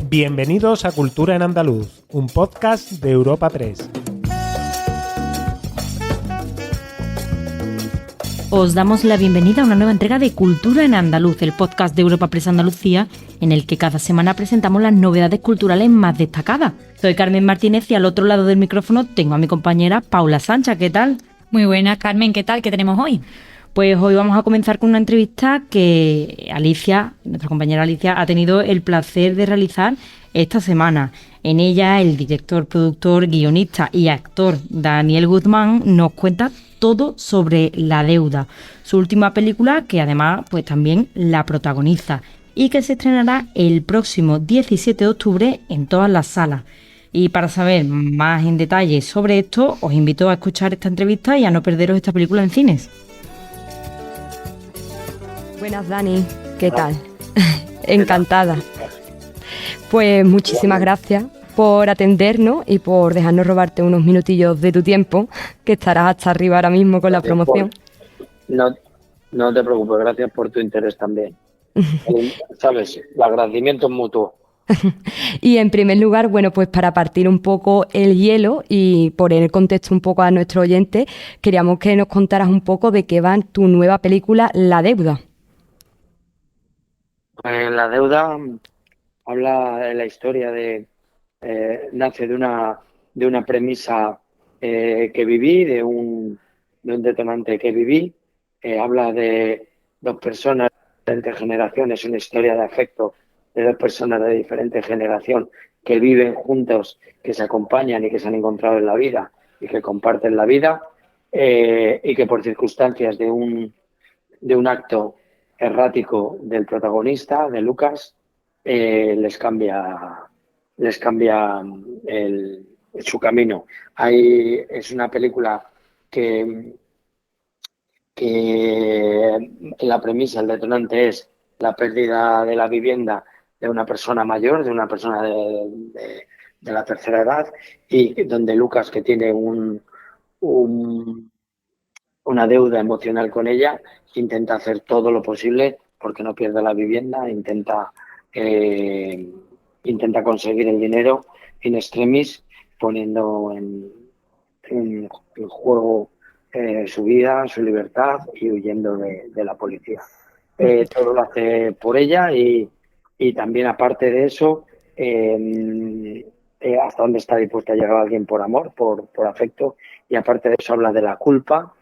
Bienvenidos a Cultura en Andaluz, un podcast de Europa 3. Os damos la bienvenida a una nueva entrega de Cultura en Andaluz, el podcast de Europa Press Andalucía, en el que cada semana presentamos las novedades culturales más destacadas. Soy Carmen Martínez y al otro lado del micrófono tengo a mi compañera Paula Sancha. ¿Qué tal? Muy buenas, Carmen. ¿Qué tal? ¿Qué tenemos hoy? Pues hoy vamos a comenzar con una entrevista que Alicia, nuestra compañera Alicia, ha tenido el placer de realizar esta semana. En ella, el director, productor, guionista y actor Daniel Guzmán nos cuenta todo sobre La Deuda, su última película que además pues también la protagoniza y que se estrenará el próximo 17 de octubre en todas las salas. Y para saber más en detalle sobre esto, os invito a escuchar esta entrevista y a no perderos esta película en cines. Buenas, Dani, ¿qué tal? Encantada. Pues muchísimas gracias por atendernos y por dejarnos robarte unos minutillos de tu tiempo, que estarás hasta arriba ahora mismo con la promoción. No te preocupes, gracias por tu interés también. Sabes, el agradecimiento es mutuo. Y en primer lugar, bueno, pues para partir un poco el hielo y poner en contexto un poco a nuestro oyente, queríamos que nos contaras un poco de qué va tu nueva película La Deuda. La Deuda habla de la historia nace de una premisa que viví, de un detonante que viví. Habla de dos personas de diferentes generaciones, una historia de afecto de dos personas de diferente generación que viven juntos, que se acompañan y que se han encontrado en la vida y que comparten la vida, y que por circunstancias de un acto errático del protagonista, de Lucas, les cambia su camino. Es una película que la premisa, el detonante es la pérdida de la vivienda de una persona mayor, de una persona de la tercera edad, y donde Lucas, que tiene una deuda emocional con ella, intenta hacer todo lo posible porque no pierda la vivienda, intenta conseguir el dinero in extremis, poniendo en juego su vida, su libertad y huyendo de la policía. Todo lo hace por ella y también, aparte de eso, hasta dónde está dispuesta a llegar alguien por amor, por afecto, y aparte de eso habla de la culpa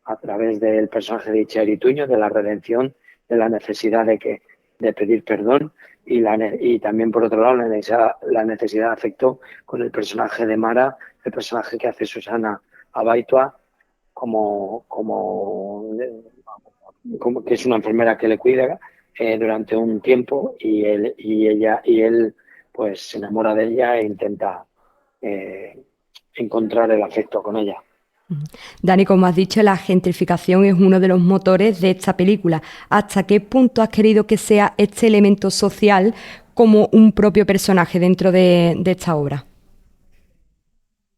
a través del personaje de Itziar Ituño, de la redención, de la necesidad de pedir perdón y también, por otro lado, la necesidad de afecto con el personaje de Mara, el personaje que hace Susana Abaitua, como que es una enfermera que le cuida durante un tiempo y él pues se enamora de ella e intenta encontrar el afecto con ella. Dani, como has dicho, la gentrificación es uno de los motores de esta película. ¿Hasta qué punto has querido que sea este elemento social como un propio personaje dentro de esta obra?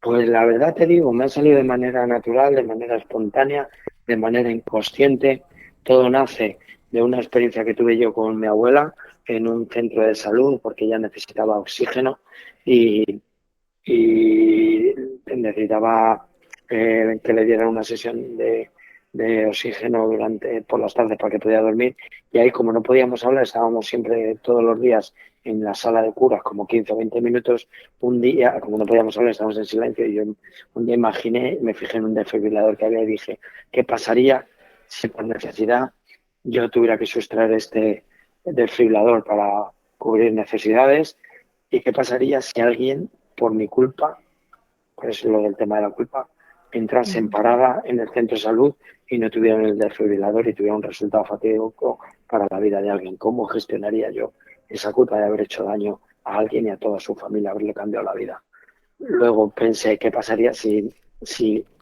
Pues la verdad te digo, me ha salido de manera natural, de manera espontánea, de manera inconsciente. Todo nace de una experiencia que tuve yo con mi abuela en un centro de salud, porque ella necesitaba oxígeno y necesitaba que le dieran una sesión de oxígeno por las tardes para que pudiera dormir. Y ahí, como no podíamos hablar, estábamos siempre todos los días en la sala de curas, como 15 o 20 minutos. Un día, como no podíamos hablar, estábamos en silencio, y yo un día me fijé en un desfibrilador que había y dije, ¿qué pasaría si por necesidad yo tuviera que sustraer este desfibrilador para cubrir necesidades? ¿Y qué pasaría si alguien, por mi culpa, por eso es lo del tema de la culpa, entrase en parada en el centro de salud y no tuvieran el desfibrilador y tuviera un resultado fatídico para la vida de alguien? ¿Cómo gestionaría yo esa culpa de haber hecho daño a alguien y a toda su familia, haberle cambiado la vida? Luego pensé, ¿qué pasaría si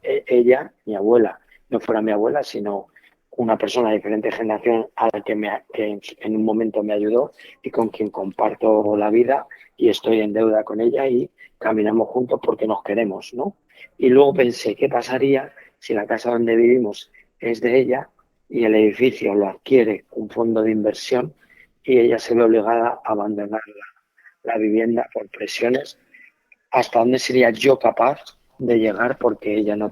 ella, mi abuela, no fuera mi abuela, sino una persona de diferente generación a la que en un momento me ayudó y con quien comparto la vida y estoy en deuda con ella y caminamos juntos porque nos queremos, ¿no? Y luego pensé, ¿qué pasaría si la casa donde vivimos es de ella y el edificio lo adquiere un fondo de inversión y ella se ve obligada a abandonarla la vivienda, por presiones, hasta dónde sería yo capaz de llegar porque ella no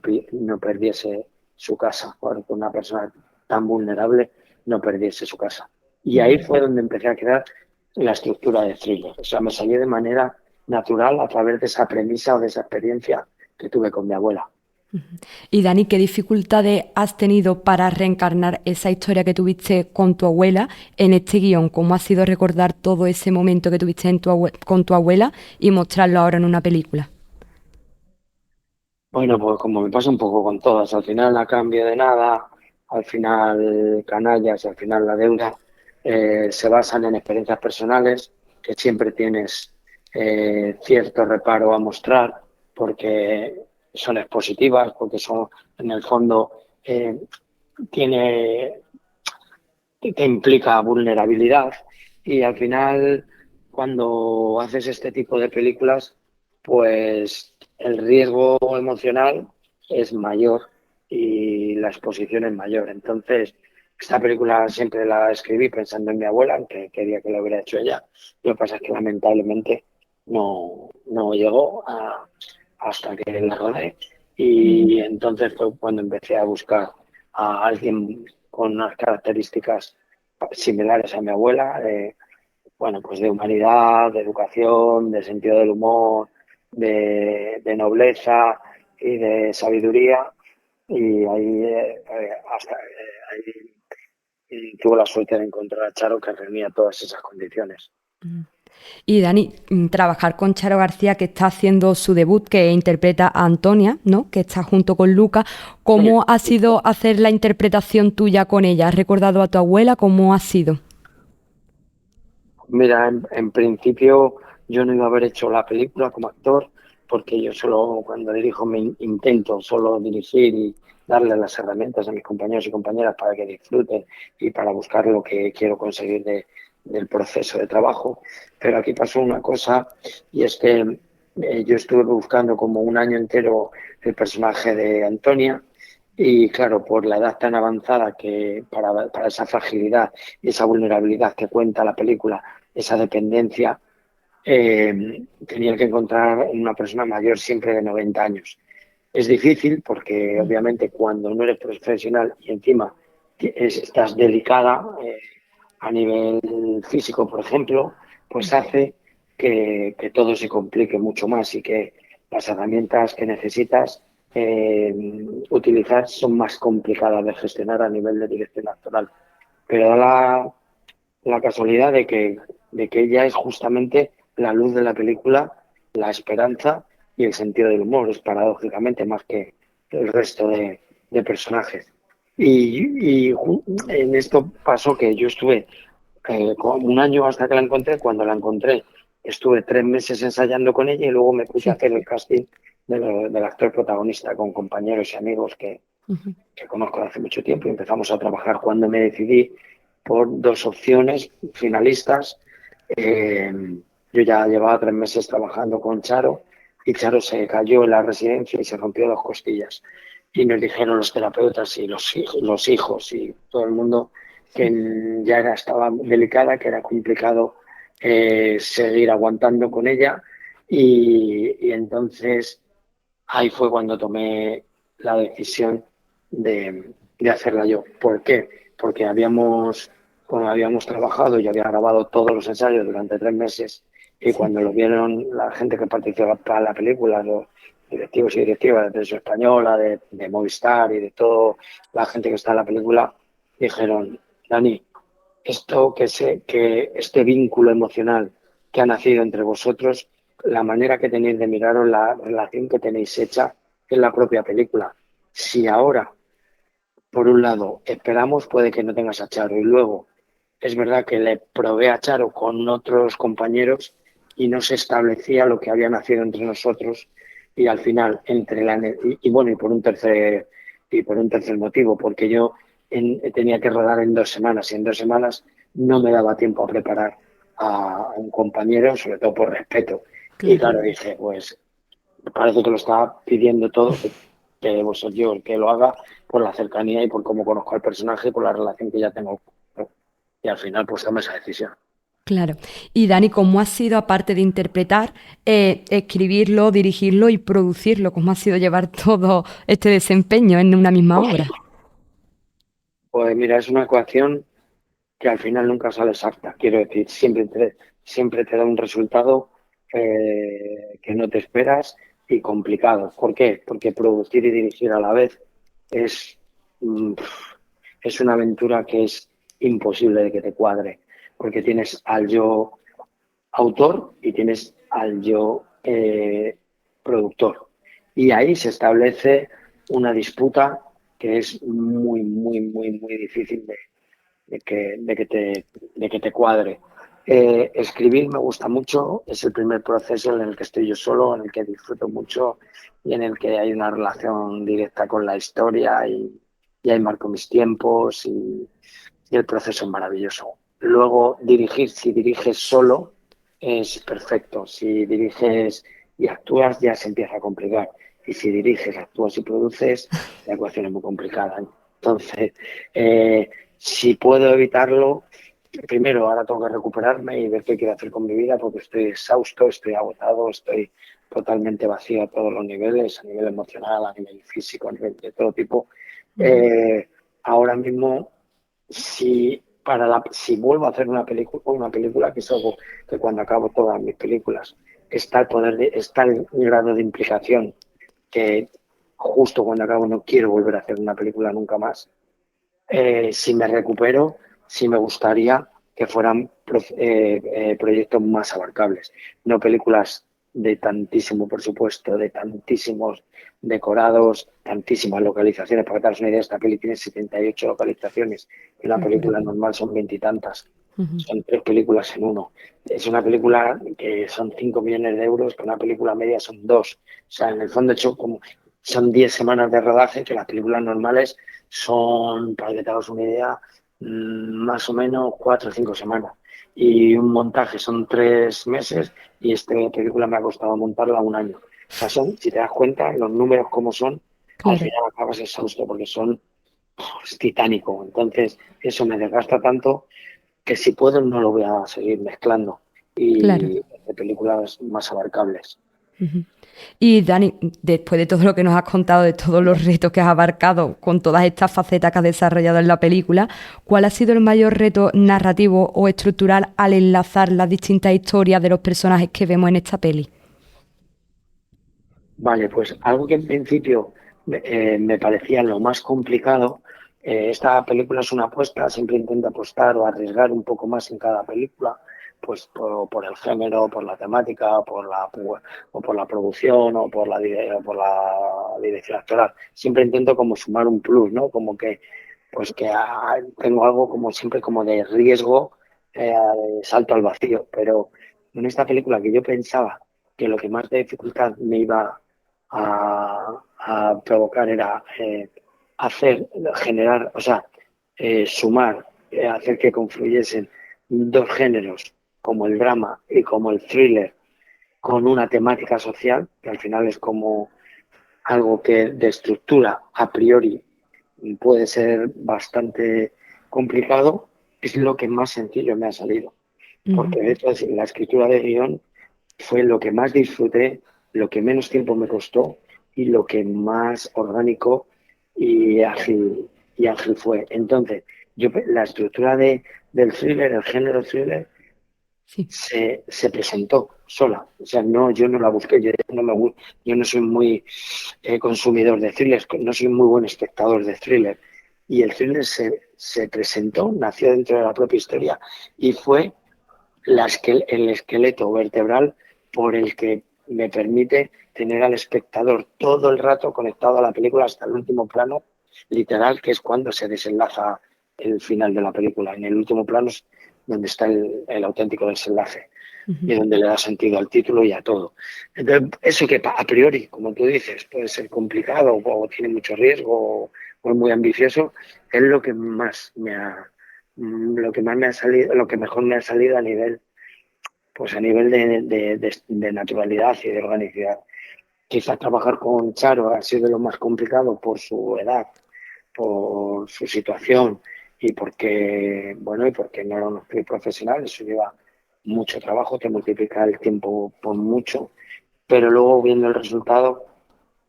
perdiese su casa, porque una persona tan vulnerable no perdiese su casa. Y ahí fue donde empecé a crear la estructura de thriller. O sea, me salió de manera natural a través de esa premisa o de esa experiencia que tuve con mi abuela. Y Dani, ¿qué dificultades has tenido para reencarnar esa historia que tuviste con tu abuela en este guión? ¿Cómo ha sido recordar todo ese momento que tuviste con tu abuela y mostrarlo ahora en una película? Bueno, pues como me pasa un poco con todas, al final a cambio de nada, al final canallas, al final la deuda, se basan en experiencias personales que siempre tienes cierto reparo a mostrar porque son expositivas, porque son en el fondo tiene te implica vulnerabilidad y al final cuando haces este tipo de películas pues el riesgo emocional es mayor y la exposición es mayor. Entonces, esta película siempre la escribí pensando en mi abuela, que quería que lo hubiera hecho ella. Lo que pasa es que lamentablemente no llegó hasta que la rodé y entonces fue cuando empecé a buscar a alguien con unas características similares a mi abuela, bueno, pues de humanidad, de educación, de sentido del humor, de nobleza y de sabiduría. Y ahí, ahí tuve la suerte de encontrar a Charo que reunía todas esas condiciones. Y Dani, trabajar con Charo García, que está haciendo su debut, que interpreta a Antonia, ¿no? Que está junto con Luca. ¿Cómo ha sido hacer la interpretación tuya con ella? ¿Has recordado a tu abuela? ¿Cómo ha sido? Mira, en principio yo no iba a haber hecho la película como actor porque yo solo cuando dirijo me intento solo dirigir y darle las herramientas a mis compañeros y compañeras para que disfruten y para buscar lo que quiero conseguir del proceso de trabajo. Pero aquí pasó una cosa y es que yo estuve buscando como un año entero el personaje de Antonia y claro, por la edad tan avanzada que para esa fragilidad y esa vulnerabilidad que cuenta la película, esa dependencia, tenía que encontrar una persona mayor siempre de 90 años. Es difícil porque obviamente cuando no eres profesional y encima estás delicada a nivel físico, por ejemplo, pues hace que todo se complique mucho más y que las herramientas que necesitas utilizar son más complicadas de gestionar a nivel de dirección actoral. Pero da la casualidad de que ella es justamente la luz de la película, la esperanza y el sentido del humor, es paradójicamente más que el resto de personajes. Y en esto pasó que yo estuve como un año hasta que la encontré. Cuando la encontré estuve 3 meses ensayando con ella y luego me puse a hacer el casting del actor protagonista con compañeros y amigos que conozco de hace mucho tiempo y empezamos a trabajar. Cuando me decidí por 2 opciones finalistas, yo ya llevaba 3 meses trabajando con Charo y Charo se cayó en la residencia y se rompió 2 costillas. Y nos dijeron los terapeutas y los hijos y todo el mundo que ya estaba delicada, que era complicado seguir aguantando con ella y entonces ahí fue cuando tomé la decisión de hacerla yo. ¿Por qué? Porque cuando habíamos trabajado, yo había grabado todos los ensayos durante 3 meses y cuando lo vieron la gente que participaba en la película, los directivos y directivas de Televisión Española, de Movistar y de toda la gente que está en la película, dijeron, Dani, esto que este vínculo emocional que ha nacido entre vosotros, la manera que tenéis de miraros, la relación que tenéis hecha en la propia película. Si ahora, por un lado, esperamos, puede que no tengas a Charo y luego es verdad que le probé a Charo con otros compañeros y no se establecía lo que había nacido entre nosotros y al final bueno y por un tercer motivo porque yo tenía que rodar en 2 semanas y en 2 semanas no me daba tiempo a preparar a un compañero, sobre todo por respeto. Y claro, dije, pues parece que lo estaba pidiendo todo, que vos soy yo el que lo haga por la cercanía y por cómo conozco al personaje y por la relación que ya tengo. Y al final pues tomé esa decisión. Claro. Y Dani, ¿cómo ha sido, aparte de interpretar, escribirlo, dirigirlo y producirlo? ¿Cómo ha sido llevar todo este desempeño en una misma obra? Pues mira, es una ecuación que al final nunca sale exacta. Quiero decir, siempre te da un resultado que no te esperas y complicado. ¿Por qué? Porque producir y dirigir a la vez es, mm, es una aventura que es imposible de que te cuadre, porque tienes al yo autor y tienes al yo productor. Y ahí se establece una disputa que es muy difícil de que te cuadre. Escribir me gusta mucho, es el primer proceso en el que estoy yo solo, en el que disfruto mucho y en el que hay una relación directa con la historia y ahí marco mis tiempos y el proceso es maravilloso. Luego dirigir, si diriges solo, es perfecto. Si diriges y actúas, ya se empieza a complicar. Y si diriges, actúas y produces, la ecuación es muy complicada. Entonces, si puedo evitarlo, primero ahora tengo que recuperarme y ver qué quiero hacer con mi vida porque estoy exhausto, estoy agotado, estoy totalmente vacío a todos los niveles, a nivel emocional, a nivel físico, a nivel de todo tipo. Ahora mismo si vuelvo a hacer una película, que es algo que cuando acabo todas mis películas, está el grado de implicación que justo cuando acabo no quiero volver a hacer una película nunca más. Si me recupero, sí me gustaría que fueran proyectos más abarcables, no películas de tantísimo presupuesto, de tantísimos decorados, tantísimas localizaciones. Para que te hagas una idea, esta peli tiene 78 localizaciones y una película normal son veintitantas. Son 3 películas en uno. Es una película que son 5 millones de euros, que una película media son 2. O sea, en el fondo son 10 semanas de rodaje, que las películas normales son, para que te hagas una idea, más o menos 4 o 5 semanas. Y un montaje son 3 meses y esta película me ha costado montarla un año. O sea, si te das cuenta, los números como son, al Claro, final acabas exhausto porque es titánico. Entonces, eso me desgasta tanto que si puedo no lo voy a seguir mezclando claro. y de películas más abarcables. Y Dani, después de todo lo que nos has contado, de todos los retos que has abarcado con todas estas facetas que has desarrollado en la película, ¿cuál ha sido el mayor reto narrativo o estructural al enlazar las distintas historias de los personajes que vemos en esta peli? Vale, pues algo que en principio me parecía lo más complicado, esta película es una apuesta, siempre intento apostar o arriesgar un poco más en cada película, pues por el género, por la temática, o por la producción o por la dirección actoral. Siempre intento como sumar un plus, ¿no? Como que pues que tengo algo como siempre como de riesgo, de salto al vacío, pero en esta película que yo pensaba que lo que más de dificultad me iba a provocar era generar, o sea, sumar, hacer que confluyesen dos géneros como el drama y como el thriller con una temática social, que al final es como algo que de estructura a priori puede ser bastante complicado, es lo que más sencillo me ha salido. Ujú, Porque de hecho la escritura de guión fue lo que más disfruté, lo que menos tiempo me costó y lo que más orgánico y ágil fue. Entonces, la estructura del thriller, el género thriller, sí. se presentó sola. O sea, no, yo no la busqué, yo no soy muy consumidor de thrillers, no soy muy buen espectador de thriller. Y el thriller se presentó, nació dentro de la propia historia y fue el esqueleto vertebral por el que me permite tener al espectador todo el rato conectado a la película hasta el último plano, literal, que es cuando se desenlaza el final de la película. En el último plano es donde está el auténtico desenlace Ujú, y donde le da sentido al título y a todo. Entonces, eso que a priori, como tú dices, puede ser complicado o tiene mucho riesgo o es muy ambicioso, es lo que más lo que más me ha salido, lo que mejor me ha salido a nivel de naturalidad y de organicidad. Quizás trabajar con Charo ha sido lo más complicado por su edad, por su situación y porque no era un actriz profesional, eso lleva mucho trabajo, te multiplica el tiempo por mucho, pero luego viendo el resultado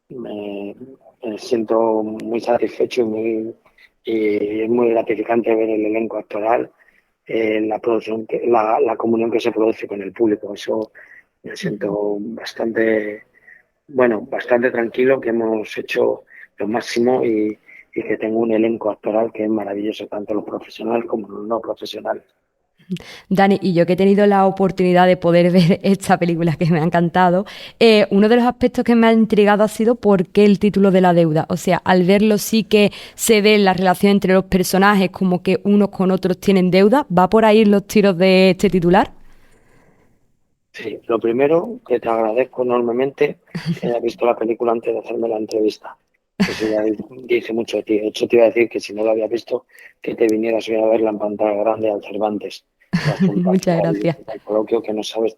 me siento muy satisfecho y es muy gratificante ver el elenco actoral, la producción, la comunión que se produce con el público. Eso me siento bastante tranquilo, que hemos hecho lo máximo y que tengo un elenco actoral que es maravilloso, tanto los profesionales como los no profesionales. Dani, y yo que he tenido la oportunidad de poder ver esta película que me ha encantado, uno de los aspectos que me ha intrigado ha sido por qué el título de la deuda. O sea, al verlo sí que se ve la relación entre los personajes, como que unos con otros tienen deuda. ¿Va por ahí los tiros de este titular? Sí, lo primero, que te agradezco enormemente que hayas visto la película antes de hacerme la entrevista. Eso ya dice mucho de ti. De hecho, te iba a decir que si no lo habías visto, que te vinieras hoy a verla en pantalla grande al Cervantes. Muchas gracias. Al coloquio, que no sabes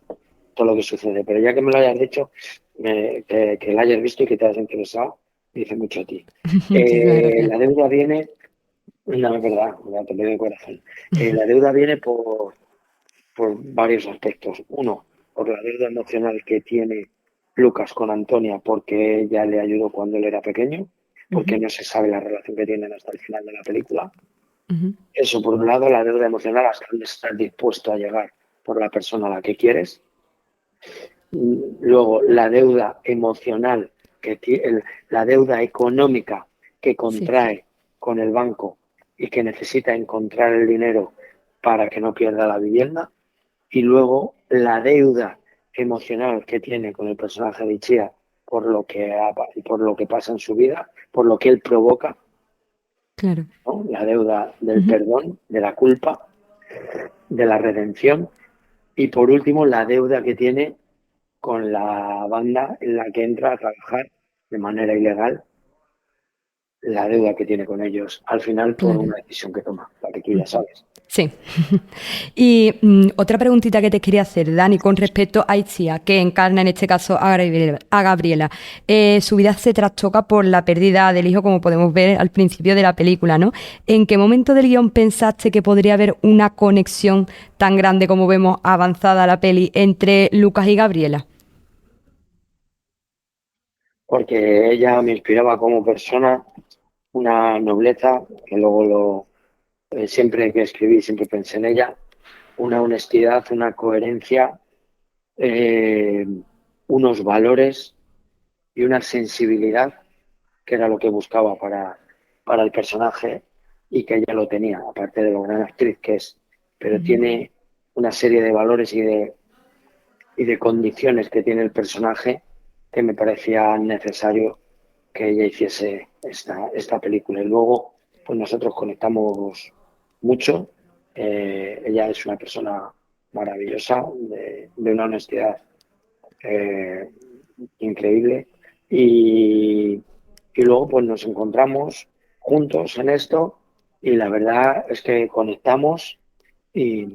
todo lo que sucede. Pero ya que me lo hayas dicho, que la hayas visto y que te hayas interesado, dice mucho de ti. Muchísimas gracias. La deuda viene, no es verdad, ya te lo digo de corazón. La deuda viene por varios aspectos. Uno, por la deuda emocional que tiene Lucas con Antonia, porque ella le ayudó cuando él era pequeño, porque no se sabe la relación que tienen hasta el final de la película. Ujú. Eso por un lado, la deuda emocional hasta donde estás dispuesto a llegar por la persona a la que quieres. Luego, la deuda emocional, la deuda económica que Sí, contrae con el banco y que necesita encontrar el dinero para que no pierda la vivienda. Y luego, la deuda emocional que tiene con el personaje de Ichia por lo que pasa en su vida, por lo que él provoca, claro. ¿no? La deuda del Ujú. perdón, de la culpa, de la redención y por último la deuda que tiene con la banda en la que entra a trabajar de manera ilegal, la deuda que tiene con ellos al final por Claro. una decisión que toma, la que tú ya sabes. Sí. Y otra preguntita que te quería hacer, Dani, con respecto a Itzia, que encarna en este caso a Gabriela. Su vida se trastoca por la pérdida del hijo, como podemos ver al principio de la película, ¿no? ¿En qué momento del guión pensaste que podría haber una conexión tan grande como vemos avanzada la peli entre Lucas y Gabriela? Porque ella me inspiraba como persona, una nobleza, que luego siempre que escribí siempre pensé en ella, una honestidad, una coherencia, eh, unos valores y una sensibilidad que era lo que buscaba para el personaje y que ella lo tenía, aparte de lo gran actriz que es, pero tiene una serie de valores y de condiciones que tiene el personaje que me parecía necesario que ella hiciese esta película. Y luego, pues nosotros conectamos mucho. Ella es una persona maravillosa, de una honestidad eh, increíble. Y luego pues nos encontramos juntos en esto y la verdad es que conectamos y,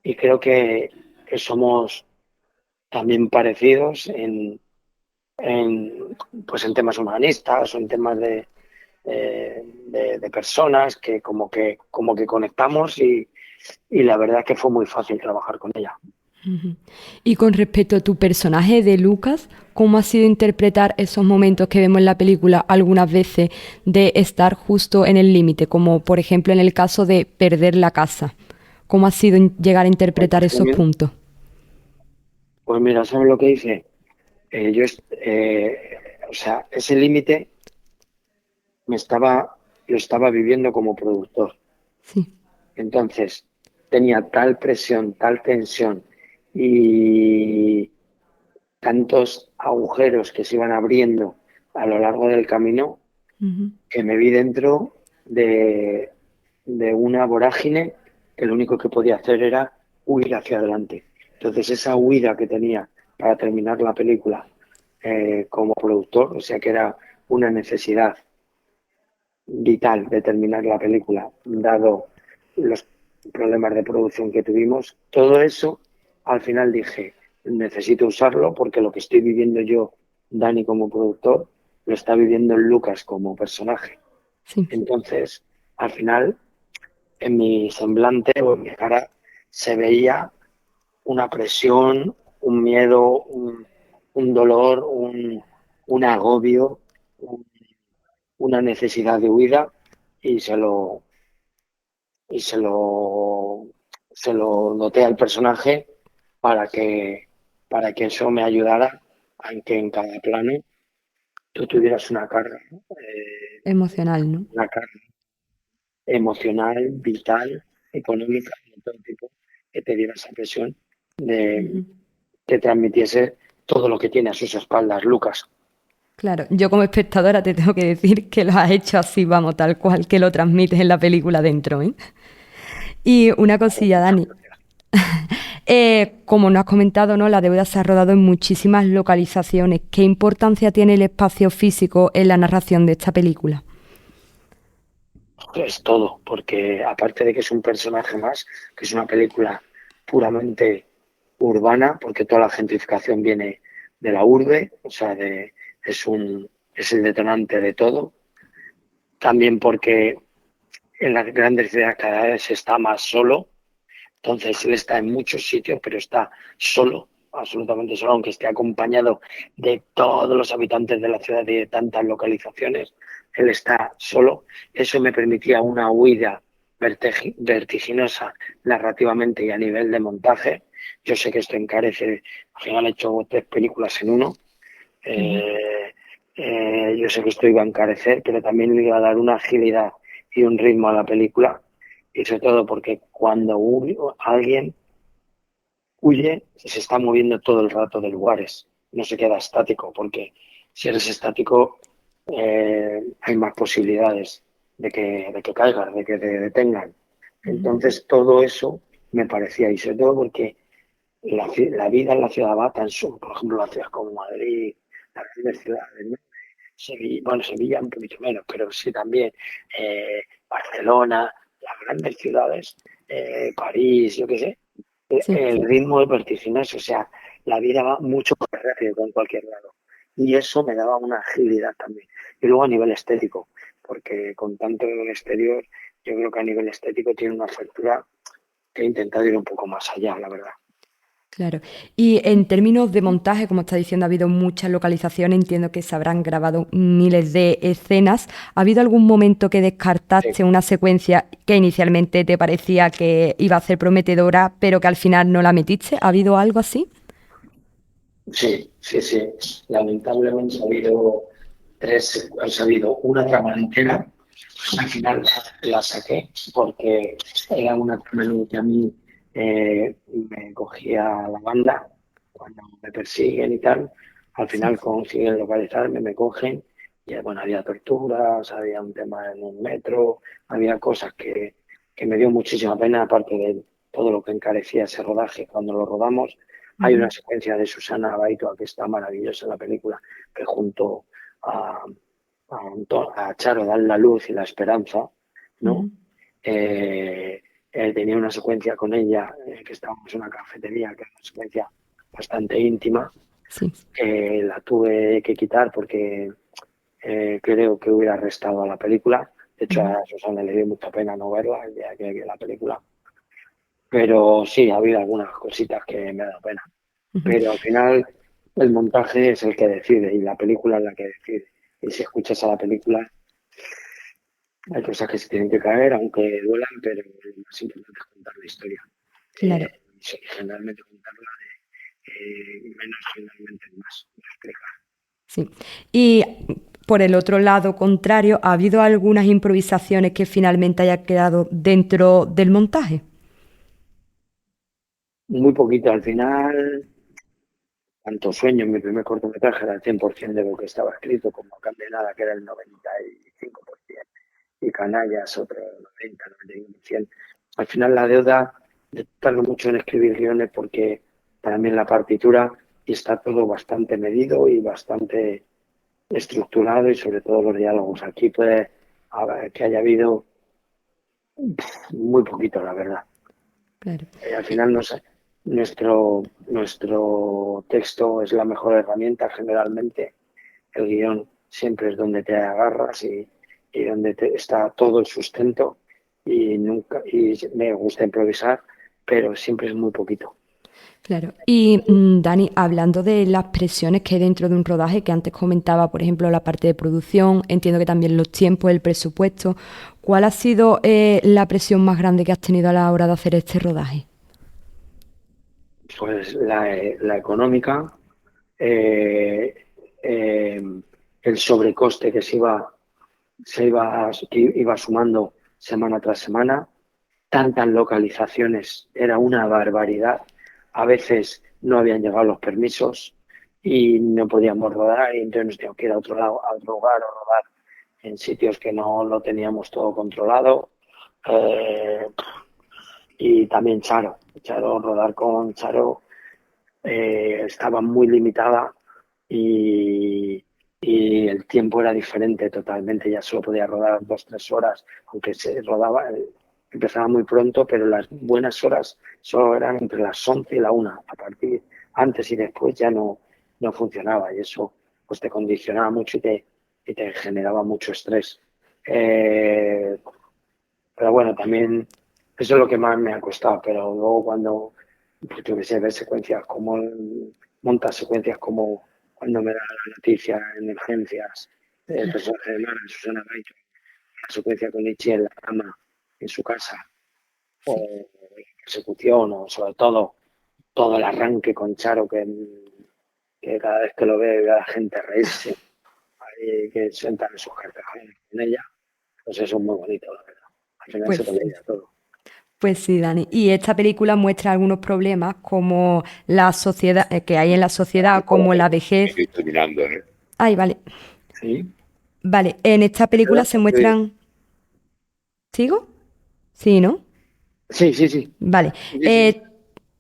y creo que somos también parecidos pues en temas humanistas o en temas de personas que como que conectamos y la verdad que fue muy fácil trabajar con ella. Ujú. Y con respecto a tu personaje de Lucas, ¿cómo ha sido interpretar esos momentos que vemos en la película algunas veces de estar justo en el límite, como por ejemplo en el caso de perder la casa? ¿Cómo ha sido llegar a interpretar esos puntos? Pues mira, ¿sabes lo que hice? O sea, ese límite lo estaba viviendo como productor. Sí. Entonces, tenía tal presión, tal tensión y tantos agujeros que se iban abriendo a lo largo del camino Ujú. que me vi dentro de una vorágine que lo único que podía hacer era huir hacia adelante. Entonces, esa huida que tenía para terminar la película como productor, o sea que era una necesidad vital de terminar la película, dado los problemas de producción que tuvimos, todo eso al final dije, necesito usarlo porque lo que estoy viviendo yo, Dani como productor, lo está viviendo Lucas como personaje. Sí. Entonces, al final, en mi semblante o en mi cara se veía una presión, un miedo, un dolor, un agobio, un- una necesidad de huida y y se lo, se lo noté al personaje para para que eso me ayudara a que en cada plano tú tuvieras una carga, Emocional, ¿no? una carga emocional, vital, económica, de todo tipo, que te diera esa presión de Ujú. que transmitiese todo lo que tiene a sus espaldas Lucas. Claro, yo como espectadora te tengo que decir que lo has hecho así, vamos, tal cual que lo transmites en la película dentro, ¿eh? Y una cosilla, Dani. Como nos has comentado, ¿no? La deuda se ha rodado en muchísimas localizaciones. ¿Qué importancia tiene el espacio físico en la narración de esta película? Es todo, porque aparte de que es un personaje más, que es una película puramente urbana, porque toda la gentrificación viene de la urbe, o sea, es el detonante de todo. También porque en las grandes ciudades cada vez se está más solo, entonces él está en muchos sitios, pero está solo, absolutamente solo, aunque esté acompañado de todos los habitantes de la ciudad y de tantas localizaciones, él está solo. Eso me permitía una huida vertiginosa narrativamente y a nivel de montaje. Yo sé que esto encarece, al final he hecho 3 películas en uno. Ujú. Yo sé que esto iba a encarecer, pero también le iba a dar una agilidad y un ritmo a la película. Y sobre todo porque cuando alguien huye, se está moviendo todo el rato de lugares, no se queda estático, porque si eres estático hay más posibilidades de que caigas, de que te detengan. Ujú. Entonces todo eso me parecía, y sobre todo porque la vida en la ciudad va tan solo, por ejemplo, las ciudades como Madrid, las grandes ciudades, ¿no? Sevilla, bueno, Sevilla un poquito menos, pero sí también Barcelona, las grandes ciudades, París, yo qué sé, Sí. el ritmo es vertiginoso, o sea, la vida va mucho más rápido que en cualquier lado. Y eso me daba una agilidad también. Y luego a nivel estético, porque con tanto en el exterior, yo creo que a nivel estético tiene una factura que he intentado ir un poco más allá, la verdad. Claro. Y en términos de montaje, como está diciendo, ha habido muchas localizaciones, entiendo que se habrán grabado miles de escenas. ¿Ha habido algún momento que Sí, descartaste una secuencia que inicialmente te parecía que iba a ser prometedora, pero que al final no la metiste? ¿Ha habido algo así? sí. Lamentablemente ha habido una trama entera. Al final la saqué porque era una trama en la que a mí me cogía la banda cuando me persiguen y tal. Al Sí. final consiguen localizarme, me cogen y bueno, había torturas, había un tema en un metro, había cosas que me dio muchísima pena, aparte de todo lo que encarecía ese rodaje cuando lo rodamos. Hay una Ujú. secuencia de Susana Baitoa que está maravillosa en la película, que junto a, a Charo dan la luz y la esperanza, ¿no? Ujú. Tenía una secuencia con ella, que estábamos en una cafetería, que era una secuencia bastante íntima, Sí. que la tuve que quitar porque creo que hubiera restado a la película. De hecho, Ujú. a Susana le dio mucha pena no verla el día que vi la película. Pero sí, ha habido algunas cositas que me ha dado pena. Ujú. Pero al final el montaje es el que decide y la película es la que decide. Y si escuchas a la película, hay cosas que se tienen que caer, aunque duelan, pero lo más importante es contar la historia. Claro. Sí, generalmente contarla, menos generalmente es más. ¿Me explico? Sí. Y por el otro lado contrario, ¿ha habido algunas improvisaciones que finalmente haya quedado dentro del montaje? Muy poquito al final, tanto Sueño, mi primer cortometraje era el 100% de lo que estaba escrito, como Cambia Nada, que era el 95%, y Canallas otro 90-91%. Al final la deuda de tardo mucho en escribir guiones porque para mí en la partitura y está todo bastante medido y bastante estructurado y sobre todo los diálogos. Aquí puede haber que haya habido muy poquito, la verdad. Claro. Al Y- final no sé, nuestro texto es la mejor herramienta generalmente. El guión siempre es donde te agarras y donde está todo el sustento y nunca y me gusta improvisar, pero siempre es muy poquito. Claro. Y Dani, hablando de las presiones que hay dentro de un rodaje, que antes comentaba, por ejemplo, la parte de producción, entiendo que también los tiempos, el presupuesto, ¿cuál ha sido la presión más grande que has tenido a la hora de hacer este rodaje? Pues la económica, eh, eh, el sobrecoste que iba sumando semana tras semana, tantas localizaciones, era una barbaridad. A veces no habían llegado los permisos y no podíamos rodar, y entonces nos teníamos que ir a otro lado, a otro lugar o rodar en sitios que no lo teníamos todo controlado. Eh, y también rodar con Charo estaba muy limitada y el tiempo era diferente totalmente. Ya solo podía rodar 2 o 3 horas, aunque se rodaba, empezaba muy pronto, pero las buenas horas solo eran entre las 11 y la 1. A partir, antes y después ya no funcionaba, y eso pues te condicionaba mucho y te generaba mucho estrés. Pero bueno, también eso es lo que más me ha costado, pero luego cuando, pues yo que sé, ver secuencias como, montar secuencias como cuando me da la noticia en emergencias, el personaje de Mara, Susana Baito, la secuencia con Ichi en la cama, en su casa, o la persecución, o sobre todo el arranque con Charo, que cada vez que lo veo a la gente reírse, y que sientan sus carcajadas con ella, pues eso es muy bonito, la verdad. Al final se Pues sí. podía todo. Pues sí, Dani. Y esta película muestra algunos problemas como la sociedad, que hay en la sociedad, como la vejez. Estoy mirando, ¿eh? Ay, vale. Sí. Vale, en esta película se muestran. ¿Sigo? Sí, ¿no? Sí, sí, sí. Vale. Sí, sí.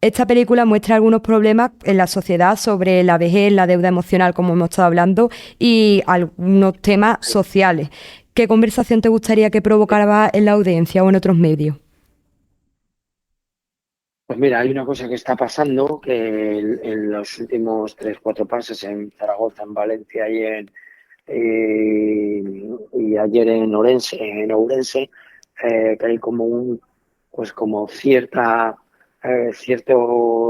Esta película muestra algunos problemas en la sociedad sobre la vejez, la deuda emocional, como hemos estado hablando, y algunos temas sociales. ¿Qué conversación te gustaría que provocara en la audiencia o en otros medios? Pues mira, hay una cosa que está pasando que en los últimos 3, 4 pases en Zaragoza, en Valencia y ayer en Ourense, que hay como pues como cierto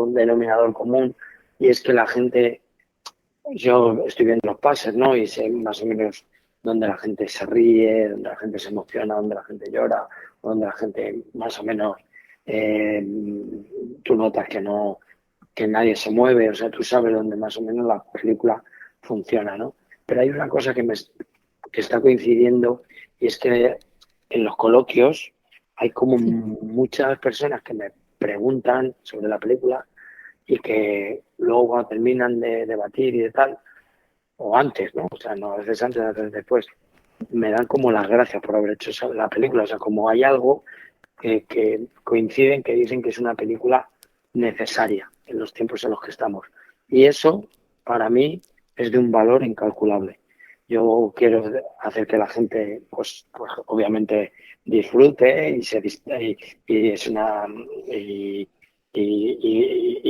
denominador común, y es que la gente, yo estoy viendo los pases, ¿no? Y sé más o menos dónde la gente se ríe, dónde la gente se emociona, dónde la gente llora, dónde la gente más o menos eh, tú notas que nadie se mueve, o sea, tú sabes dónde más o menos la película funciona, ¿no? Pero hay una cosa que está coincidiendo, y es que en los coloquios hay como muchas personas que me preguntan sobre la película y que luego cuando terminan de debatir y de tal, o antes, ¿no? O sea, no, a veces antes, a veces después, me dan como las gracias por haber hecho la película. O sea, como hay algo que coinciden, que dicen que es una película necesaria en los tiempos en los que estamos. Y eso, para mí, es de un valor incalculable. Yo quiero hacer que la gente, pues obviamente disfrute y es una y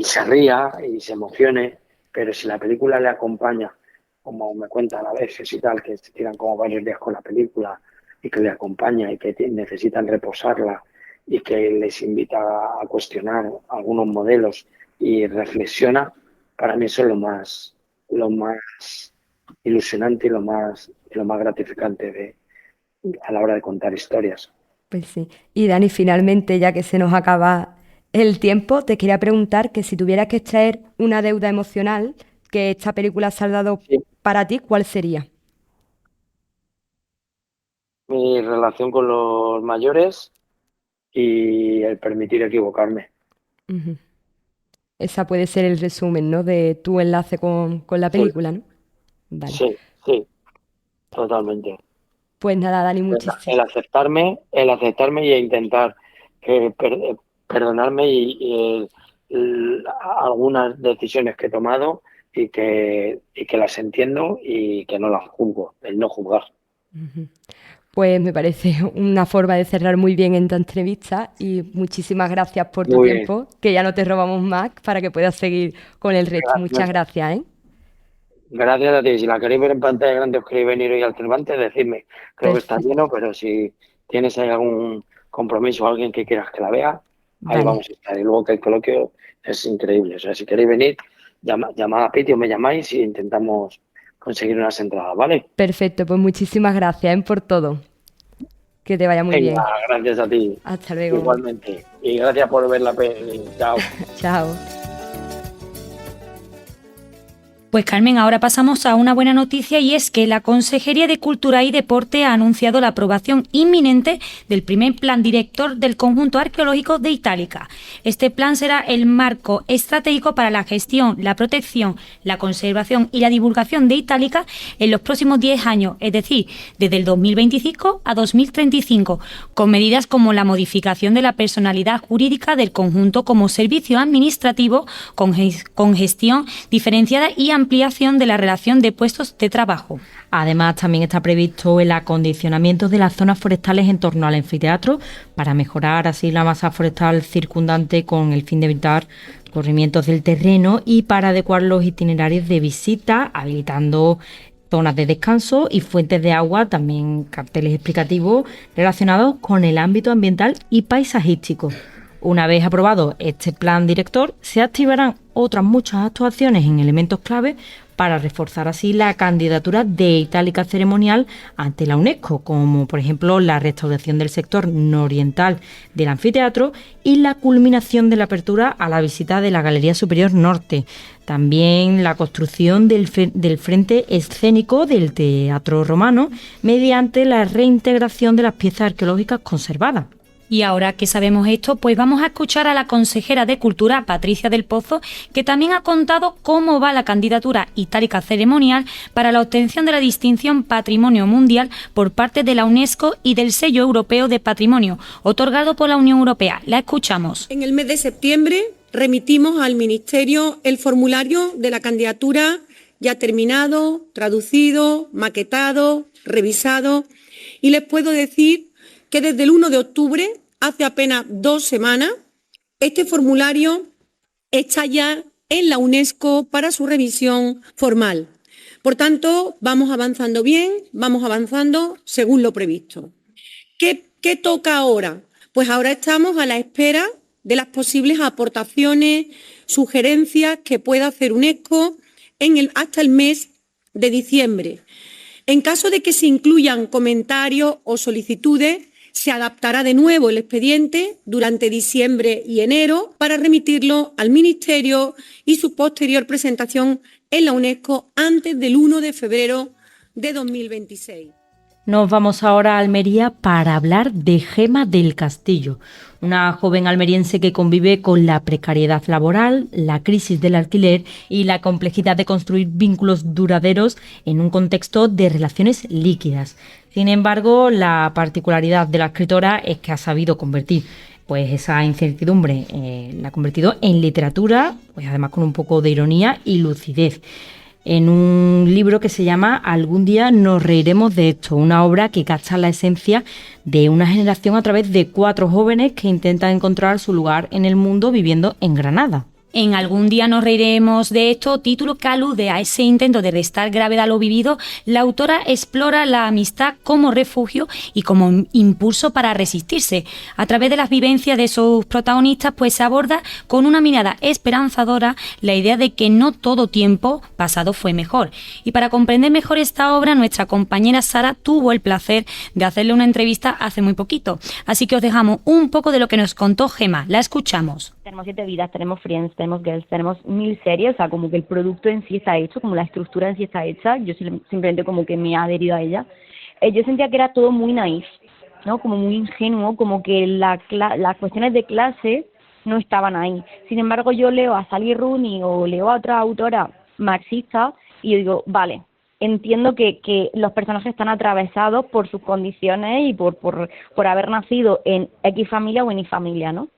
se ría y se emocione, pero si la película le acompaña, como me cuentan a veces y tal, que se tiran como varios días con la película y que le acompaña y que necesitan reposarla y que les invita a cuestionar algunos modelos y reflexiona, para mí eso es lo más ilusionante y lo más gratificante a la hora de contar historias. Pues sí. Y Dani, finalmente, ya que se nos acaba el tiempo, te quería preguntar que si tuvieras que extraer una deuda emocional que esta película ha saldado Sí. para ti, ¿cuál sería? Mi relación con los mayores y el permitir equivocarme. Ujú. Esa puede ser el resumen, ¿no? De tu enlace con la Sí, película, ¿no? Vale. sí, sí, totalmente. Pues nada, Dani, El, muchísimas. el aceptarme y intentar perdonarme algunas decisiones que he tomado y que las entiendo y que no las juzgo, el no juzgar. Pues me parece una forma de cerrar muy bien esta entrevista y muchísimas gracias por tu Muy bien, tiempo, que ya no te robamos más para que puedas seguir con el resto. Muchas gracias. gracias, ¿eh? Gracias a ti. Si la queréis ver en pantalla grande, os queréis venir hoy al Cervantes, decidme. Creo que está Perfecto. lleno, pero si tienes ahí algún compromiso o alguien que quieras que la vea, ahí Vale. vamos a estar. Y luego que el coloquio es increíble. O sea, si queréis venir, llamad a Piti o me llamáis y intentamos conseguir unas entradas, ¿vale? Perfecto, pues muchísimas gracias, por todo. Que te vaya muy Venga, bien. gracias a ti. Hasta luego. Igualmente. Y gracias por ver la peli. Chao. Chao. Pues Carmen, ahora pasamos a una buena noticia y es que la Consejería de Cultura y Deporte ha anunciado la aprobación inminente del primer plan director del conjunto arqueológico de Itálica. Este plan será el marco estratégico para la gestión, la protección, la conservación y la divulgación de Itálica en los próximos 10 años, es decir, desde el 2025 a 2035, con medidas como la modificación de la personalidad jurídica del conjunto como servicio administrativo con gestión diferenciada y ampliación de la relación de puestos de trabajo. Además, también está previsto el acondicionamiento de las zonas forestales en torno al anfiteatro para mejorar así la masa forestal circundante con el fin de evitar corrimientos del terreno y para adecuar los itinerarios de visita, habilitando zonas de descanso y fuentes de agua, también carteles explicativos relacionados con el ámbito ambiental y paisajístico. Una vez aprobado este plan director, se activarán otras muchas actuaciones en elementos clave para reforzar así la candidatura de Itálica ceremonial ante la UNESCO, como por ejemplo la restauración del sector nororiental del anfiteatro y la culminación de la apertura a la visita de la Galería Superior Norte. También la construcción del frente escénico del Teatro Romano mediante la reintegración de las piezas arqueológicas conservadas. Y ahora que sabemos esto, pues vamos a escuchar a la consejera de Cultura, Patricia del Pozo, que también ha contado cómo va la candidatura Itálica ceremonial para la obtención de la distinción Patrimonio Mundial por parte de la UNESCO y del Sello Europeo de Patrimonio, otorgado por la Unión Europea. La escuchamos. En el mes de septiembre remitimos al Ministerio el formulario de la candidatura ya terminado, traducido, maquetado, revisado, y les puedo decir que desde el 1 de octubre, hace apenas 2 semanas, este formulario está ya en la UNESCO para su revisión formal. Por tanto, vamos avanzando bien, vamos avanzando según lo previsto. ¿Qué toca ahora? Pues ahora estamos a la espera de las posibles aportaciones, sugerencias que pueda hacer UNESCO hasta el mes de diciembre. En caso de que se incluyan comentarios o solicitudes, se adaptará de nuevo el expediente durante diciembre y enero para remitirlo al Ministerio y su posterior presentación en la UNESCO antes del 1 de febrero de 2026. Nos vamos ahora a Almería para hablar de Gema del Castillo, una joven almeriense que convive con la precariedad laboral, la crisis del alquiler y la complejidad de construir vínculos duraderos en un contexto de relaciones líquidas. Sin embargo, la particularidad de la escritora es que ha sabido convertir pues esa incertidumbre, la ha convertido en literatura, pues además con un poco de ironía y lucidez, en un libro que se llama Algún día nos reiremos de esto, una obra que capta la esencia de una generación a través de 4 jóvenes que intentan encontrar su lugar en el mundo viviendo en Granada. En Algún día nos reiremos de esto, título que alude a ese intento de restar gravedad a lo vivido, la autora explora la amistad como refugio y como impulso para resistirse. A través de las vivencias de sus protagonistas, pues se aborda con una mirada esperanzadora la idea de que no todo tiempo pasado fue mejor. Y para comprender mejor esta obra, nuestra compañera Sara tuvo el placer de hacerle una entrevista hace muy poquito. Así que os dejamos un poco de lo que nos contó Gema. La escuchamos. Tenemos 7 vidas, tenemos Friends, tenemos Girls, tenemos 1000 series, o sea, como que el producto en sí está hecho, como la estructura en sí está hecha, yo simplemente como que me he adherido a ella. Yo sentía que era todo muy naif, ¿no? Como muy ingenuo, como que las cuestiones de clase no estaban ahí. Sin embargo, yo leo a Sally Rooney o leo a otra autora marxista y yo digo, vale, entiendo que los personajes están atravesados por sus condiciones y por haber nacido en X familia o en Y familia, ¿no?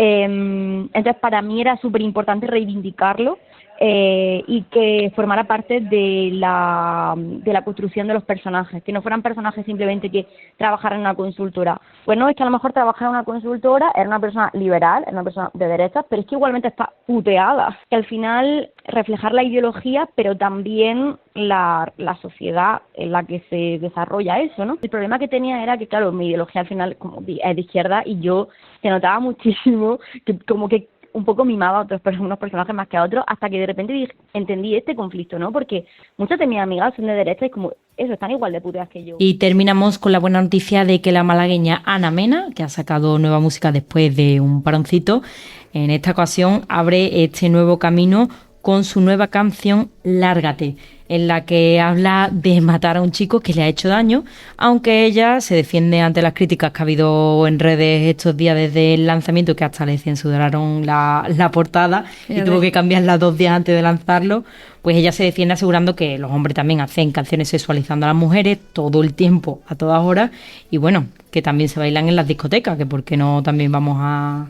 Entonces para mí era súper importante reivindicarlo y que formara parte de la construcción de los personajes, que no fueran personajes simplemente que trabajaran en una consultora. Pues no, es que a lo mejor trabajar en una consultora era una persona liberal, era una persona de derechas, pero es que igualmente está puteada. Que al final reflejar la ideología, pero también la sociedad en la que se desarrolla eso, ¿no? El problema que tenía era que, claro, mi ideología al final como es de izquierda y yo se notaba muchísimo que como que un poco mimaba a unos personajes más que a otros, hasta que de repente entendí este conflicto, ¿no? Porque muchas de mis amigas son de derecha y como eso, están igual de puteas que yo. Y terminamos con la buena noticia de que la malagueña Ana Mena, que ha sacado nueva música después de un paroncito, en esta ocasión abre este nuevo camino con su nueva canción Lárgate, en la que habla de matar a un chico que le ha hecho daño, aunque ella se defiende ante las críticas que ha habido en redes estos días desde el lanzamiento, que hasta le censuraron la portada y tuvo que cambiarla 2 días antes de lanzarlo. Pues ella se defiende asegurando que los hombres también hacen canciones sexualizando a las mujeres todo el tiempo, a todas horas, y bueno, que también se bailan en las discotecas, que por qué no también vamos a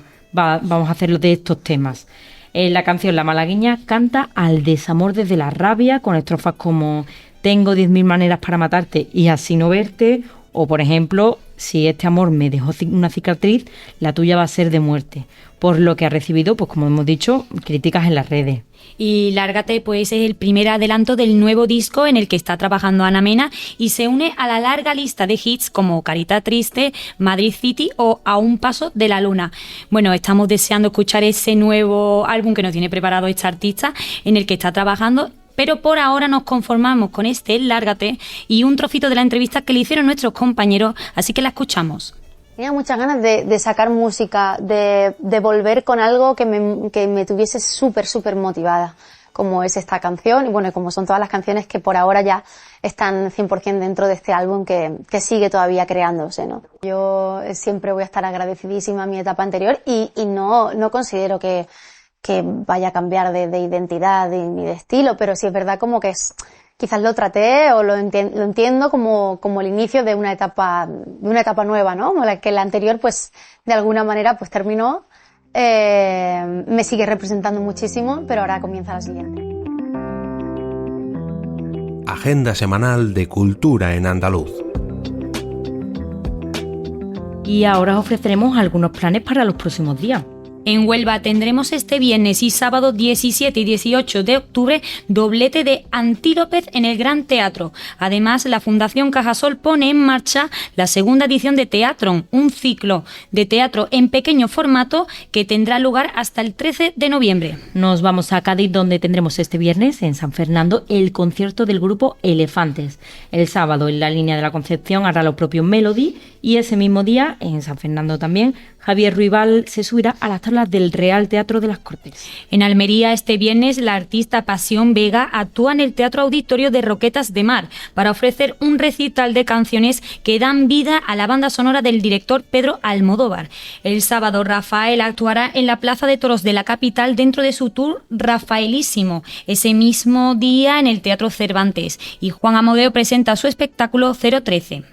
hacerlo de estos temas. En la canción La malagueña canta al desamor desde la rabia, con estrofas como tengo 10.000 maneras para matarte y así no verte, o por ejemplo, si este amor me dejó una cicatriz, la tuya va a ser de muerte, por lo que ha recibido, pues como hemos dicho, críticas en las redes. Y Lárgate pues es el primer adelanto del nuevo disco en el que está trabajando Ana Mena y se une a la larga lista de hits como Carita Triste, Madrid City o A un paso de la luna. Bueno, estamos deseando escuchar ese nuevo álbum que nos tiene preparado esta artista en el que está trabajando, pero por ahora nos conformamos con este Lárgate y un trocito de la entrevista que le hicieron nuestros compañeros, así que la escuchamos. Tenía muchas ganas de sacar música, de volver con algo que me tuviese súper motivada, como es esta canción, y bueno, como son todas las canciones que por ahora ya están 100% dentro de este álbum que sigue todavía creándose, ¿no? Yo siempre voy a estar agradecidísima a mi etapa anterior y no considero que vaya a cambiar de identidad ni de estilo, pero sí es verdad como que quizás lo traté o lo entiendo como el inicio de una etapa nueva, ¿no? Que la anterior, pues, de alguna manera, pues terminó, me sigue representando muchísimo, pero ahora comienza la siguiente. Agenda semanal de cultura en andaluz. Y ahora os ofreceremos algunos planes para los próximos días. En Huelva tendremos este viernes y sábado 17 y 18 de octubre doblete de Antílopez en el Gran Teatro. Además, la Fundación Cajasol pone en marcha la segunda edición de Teatron, un ciclo de teatro en pequeño formato que tendrá lugar hasta el 13 de noviembre. Nos vamos a Cádiz, donde tendremos este viernes en San Fernando el concierto del grupo Elefantes. El sábado en la Línea de la Concepción hará lo propio Melody y ese mismo día en San Fernando también Javier Ruibal se subirá a las tablas del Real Teatro de las Cortes. En Almería este viernes la artista Pasión Vega actúa en el Teatro Auditorio de Roquetas de Mar para ofrecer un recital de canciones que dan vida a la banda sonora del director Pedro Almodóvar. El sábado Rafael actuará en la Plaza de Toros de la capital dentro de su tour Rafaelísimo, ese mismo día en el Teatro Cervantes, y Juan Amodeo presenta su espectáculo 013.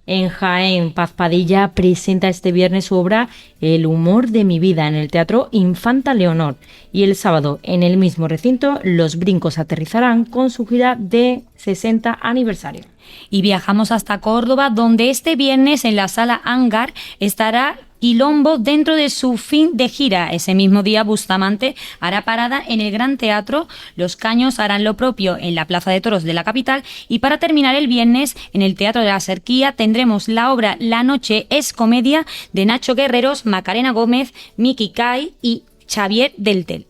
En Jaén, Paz Padilla presenta este viernes su obra El humor de mi vida en el Teatro Infanta Leonor. Y el sábado, en el mismo recinto, Los Brincos aterrizarán con su gira de 60 aniversario. Y viajamos hasta Córdoba, donde este viernes en la Sala Hangar estará Quilombo dentro de su fin de gira. Ese mismo día Bustamante hará parada en el Gran Teatro, Los Caños harán lo propio en la Plaza de Toros de la capital y para terminar el viernes en el Teatro de la Serquía tendremos la obra La noche es comedia de Nacho Guerreros, Macarena Gómez, Miki Kai y Xavier Deltel.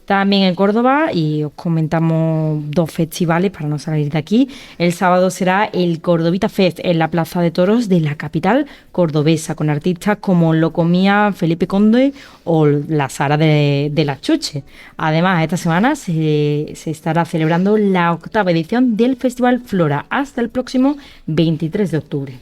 También en Córdoba, y os comentamos 2 festivales para no salir de aquí. El sábado será el Cordovita Fest en la Plaza de Toros de la capital cordobesa, con artistas como Locomía, Felipe Conde o la Sara de la Chuche. Además, esta semana se estará celebrando la 8ª edición del Festival Flora hasta el próximo 23 de octubre.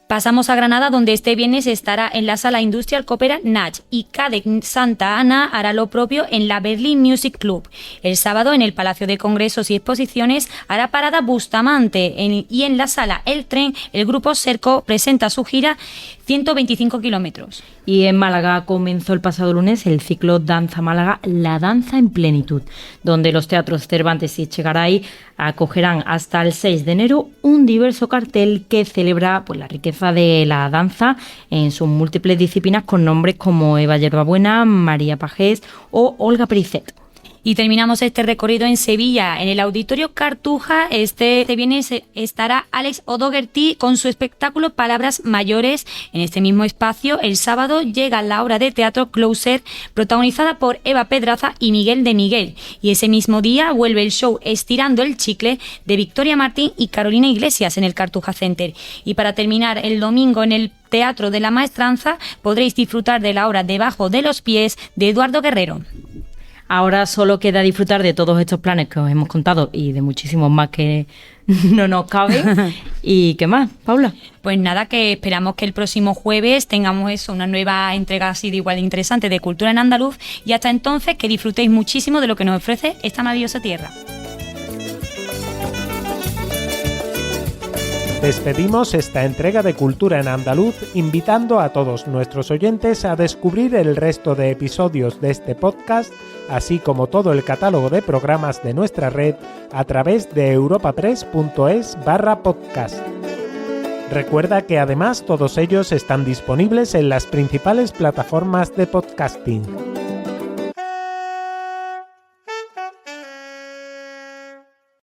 Pasamos a Granada, donde este viernes estará en la Sala Industrial Coopera Nach y Cadec Santa Ana hará lo propio en la Berlin Music Club. El sábado en el Palacio de Congresos y Exposiciones hará parada Bustamante y en la Sala El Tren el grupo Serco presenta su gira 125 kilómetros. Y en Málaga comenzó el pasado lunes el ciclo Danza Málaga, la danza en plenitud, donde los teatros Cervantes y Echegaray acogerán hasta el 6 de enero un diverso cartel que celebra pues, la riqueza de la danza en sus múltiples disciplinas con nombres como Eva Yerbabuena, María Pajés o Olga Pericet. Y terminamos este recorrido en Sevilla, en el Auditorio Cartuja. Este viernes estará Alex O'Doherty con su espectáculo Palabras Mayores. En este mismo espacio, el sábado llega la obra de teatro Closer, protagonizada por Eva Pedraza y Miguel de Miguel. Y ese mismo día vuelve el show Estirando el Chicle de Victoria Martín y Carolina Iglesias en el Cartuja Center. Y para terminar, el domingo en el Teatro de la Maestranza podréis disfrutar de la obra Debajo de los pies de Eduardo Guerrero. Ahora solo queda disfrutar de todos estos planes que os hemos contado y de muchísimos más que no nos caben. ¿Y qué más, Paula? Pues nada, que esperamos que el próximo jueves tengamos eso, una nueva entrega así de igual de interesante de Cultura en Andaluz, y hasta entonces que disfrutéis muchísimo de lo que nos ofrece esta maravillosa tierra. Despedimos esta entrega de Cultura en Andaluz invitando a todos nuestros oyentes a descubrir el resto de episodios de este podcast, así como todo el catálogo de programas de nuestra red a través de europa3.es/podcast. Recuerda que además todos ellos están disponibles en las principales plataformas de podcasting.